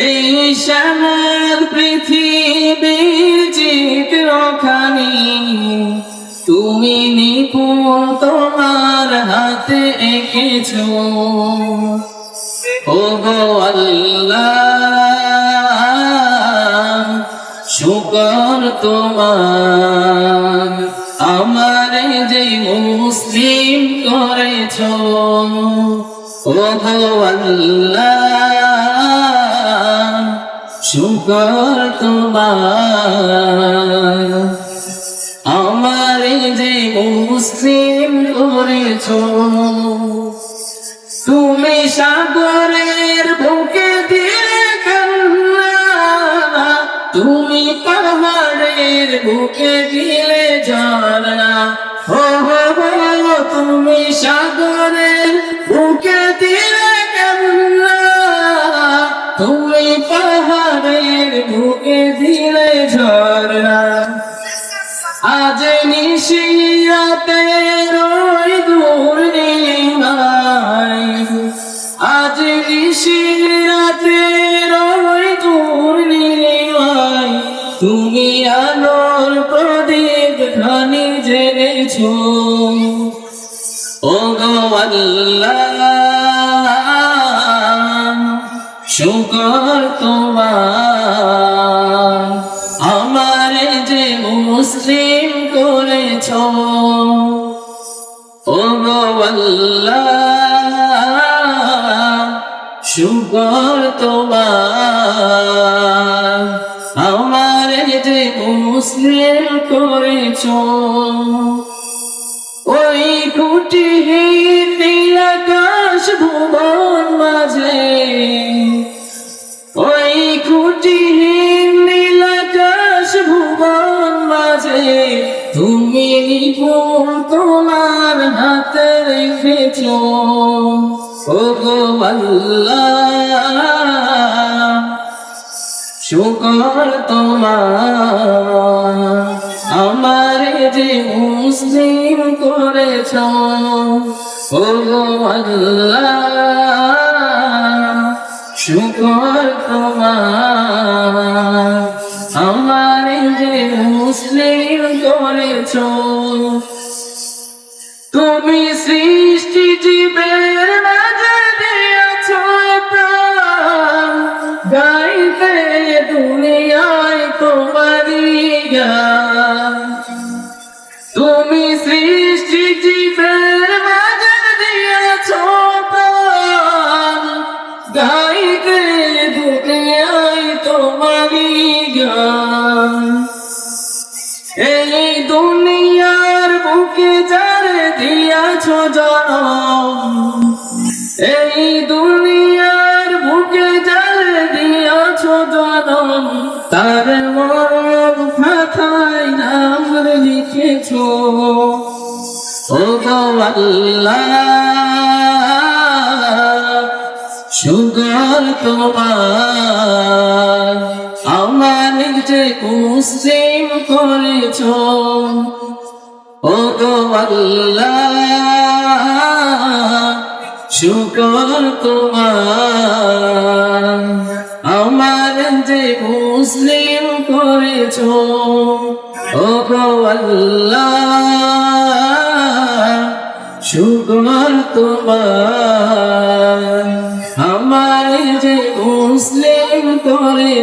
এই শ্যামল পৃথিবীর চিত্রখানি তুমি নিপুণ তোমার হাতে এঁকেছো। ওগো আল্লাহ শুকর তোমার, আমারে যে মুসলিম করেছো। ওগো আল্লাহ শুকর তোমার, আমারে যে মুসলিম করেছো। তুমি সাগরের বুকে দিলে কান্না, তুমি পাহাড়ের বুকে দিলে ঝরনা। ও তুমি সাগরের বুকে দিলে কান্না, তুমি পাহাড়ের বুকে দিলে ঝরনা। আজ নিশিরাতে রই দূর নীলিমায়, আজ নিশিরাতে রই দূর নীলিমায়, তুমি আলোর প্রদীপ খানি জেনেছো। ওগো আল্লাহ শুকর তোমার, আমারে যে মুসলিম করেছো। ওগো আল্লাহ শুকর তোমার, আমারে যে মুসলিম করেছো। ওই খুঁটিহীন নীল আকাশ ভুবন মাঝে, ওই খুঁটিহীন নীল আকাশ ভুবন মাঝে, তুমি নিপুণ তোমার হাতে রেখেছো। ওগো আল্লাহ শুকর তোমার, আমারে যে মুসলিম করেছো। ওগো আল্লাহ শুকর তোমার, আমারে যে মুসলিম করেছো। তুমি সৃষ্টি জীবের মাঝে দিয়েছো প্রাণ, গাইতে দুনিয়ায় তোমারই গান। তুমি সৃষ্টি জীবের মাঝে দিয়েছো প্রাণ, গাইতে দুনিয়ায় তোমারই গান। এই দুনিয়ার বুকে যারে দিয়াছো জনম, এই দুনিয়ার বুকে যারে দিয়াছো জনম, তার মরণ খাতায় নাম লিখেছো। ওগো আল্লাহ শুকর তোমার, আমারে যে মুসলিম করেছো। ওগো আল্লাহ শুকর তোমার, আমারে যে মুসলিম করেছো। ওগো আল্লাহ শুকর তোমার, আমারে যে মুসলিম করে।